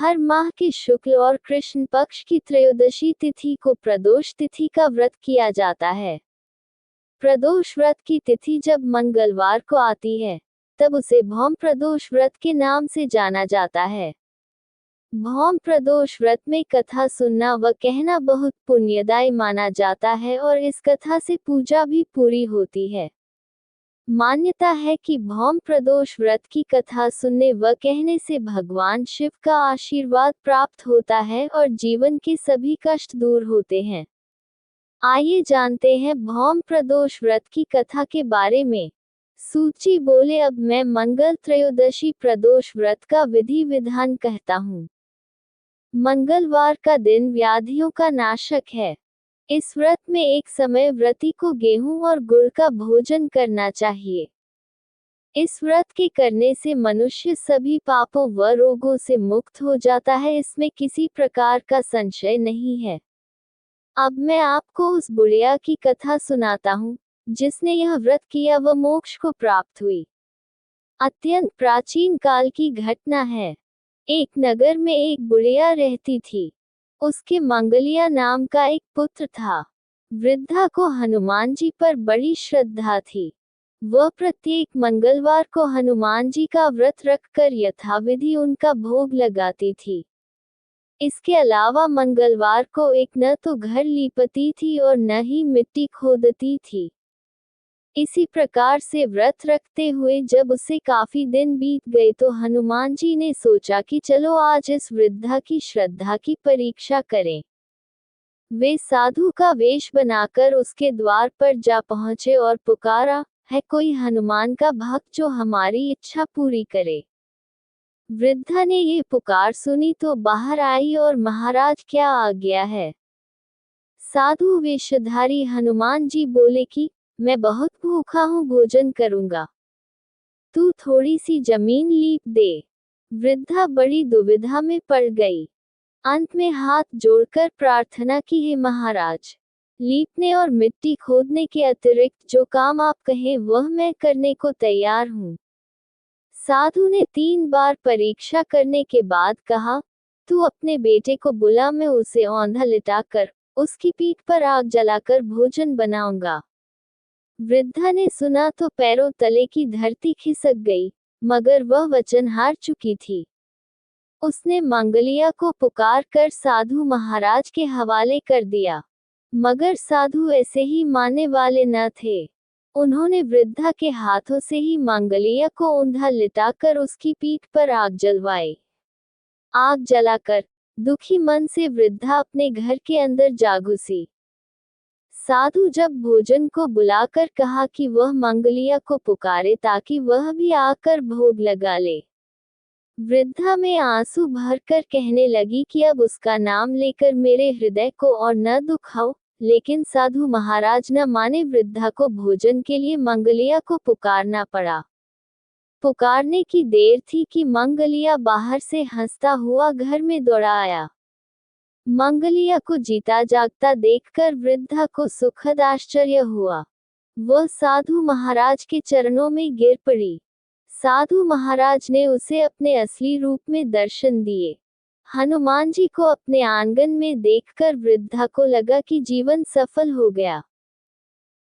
हर माह के शुक्ल और कृष्ण पक्ष की त्रयोदशी तिथि को प्रदोष तिथि का व्रत किया जाता है। प्रदोष व्रत की तिथि जब मंगलवार को आती है, तब उसे भौम प्रदोष व्रत के नाम से जाना जाता है। भौम प्रदोष व्रत में कथा सुनना व कहना बहुत पुण्यदायी माना जाता है और इस कथा से पूजा भी पूरी होती है। मान्यता है कि भौम प्रदोष व्रत की कथा सुनने व कहने से भगवान शिव का आशीर्वाद प्राप्त होता है और जीवन के सभी कष्ट दूर होते हैं। आइए जानते हैं भौम प्रदोष व्रत की कथा के बारे में। सूची बोले अब मैं मंगल त्रयोदशी प्रदोष व्रत का विधि विधान कहता हूँ। मंगलवार का दिन व्याधियों का नाशक है। इस व्रत में एक समय व्रती को गेहूं और गुड़ का भोजन करना चाहिए। इस व्रत के करने से मनुष्य सभी पापों व रोगों से मुक्त हो जाता है, इसमें किसी प्रकार का संशय नहीं है। अब मैं आपको उस बुढ़िया की कथा सुनाता हूँ, जिसने यह व्रत किया व मोक्ष को प्राप्त हुई। अत्यंत प्राचीन काल की घटना है। एक नगर में एक बुढ़िया रहती थी। उसके मंगलिया नाम का एक पुत्र था। वृद्धा को हनुमान जी पर बड़ी श्रद्धा थी। वह प्रत्येक मंगलवार को हनुमान जी का व्रत रखकर यथाविधि उनका भोग लगाती थी। इसके अलावा मंगलवार को एक न तो घर लीपती थी और न ही मिट्टी खोदती थी। इसी प्रकार से व्रत रखते हुए जब उसे काफी दिन बीत गए तो हनुमान जी ने सोचा कि चलो आज इस वृद्धा की श्रद्धा की परीक्षा करें। वे साधु का वेश बनाकर उसके द्वार पर जा पहुंचे और पुकारा, है कोई हनुमान का भक्त जो हमारी इच्छा पूरी करे। वृद्धा ने ये पुकार सुनी तो बाहर आई और महाराज क्या आज्ञा है। साधु वेशधारी हनुमान जी बोले कि मैं बहुत भूखा हूँ, भोजन करूंगा, तू थोड़ी सी जमीन लीप दे। वृद्धा बड़ी दुविधा में पड़ गई। अंत में हाथ जोड़कर प्रार्थना की, हे महाराज, लीपने और मिट्टी खोदने के अतिरिक्त जो काम आप कहें वह मैं करने को तैयार हूँ। साधु ने 3 बार परीक्षा करने के बाद कहा, तू अपने बेटे को बुला, मैं उसे औंधा लिटाकर उसकी पीठ पर आग जलाकर भोजन बनाऊंगा। वृद्धा ने सुना तो पैरों तले की धरती खिसक गई, मगर वह वचन हार चुकी थी। उसने मंगलिया को पुकार कर साधु महाराज के हवाले कर दिया, मगर साधु ऐसे ही मानने वाले न थे। उन्होंने वृद्धा के हाथों से ही मंगलिया को औंधा लिटाकर उसकी पीठ पर आग जलवाई। आग जलाकर दुखी मन से वृद्धा अपने घर के अंदर जा घुसी। साधु जब भोजन को बुलाकर कहा कि वह मंगलिया को पुकारे ताकि वह भी आकर भोग लगा ले। वृद्धा में आंसू भरकर कहने लगी कि अब उसका नाम लेकर मेरे हृदय को और न दुखाओ, लेकिन साधु महाराज न माने। वृद्धा को भोजन के लिए मंगलिया को पुकारना पड़ा। पुकारने की देर थी कि मंगलिया बाहर से हंसता हुआ घर में दौड़ा आया। मंगलिया को जीता जागता देखकर वृद्धा को सुखद आश्चर्य हुआ। वह साधु महाराज के चरणों में गिर पड़ी। साधु महाराज ने उसे अपने असली रूप में दर्शन दिए। हनुमान जी को अपने आंगन में देखकर वृद्धा को लगा कि जीवन सफल हो गया।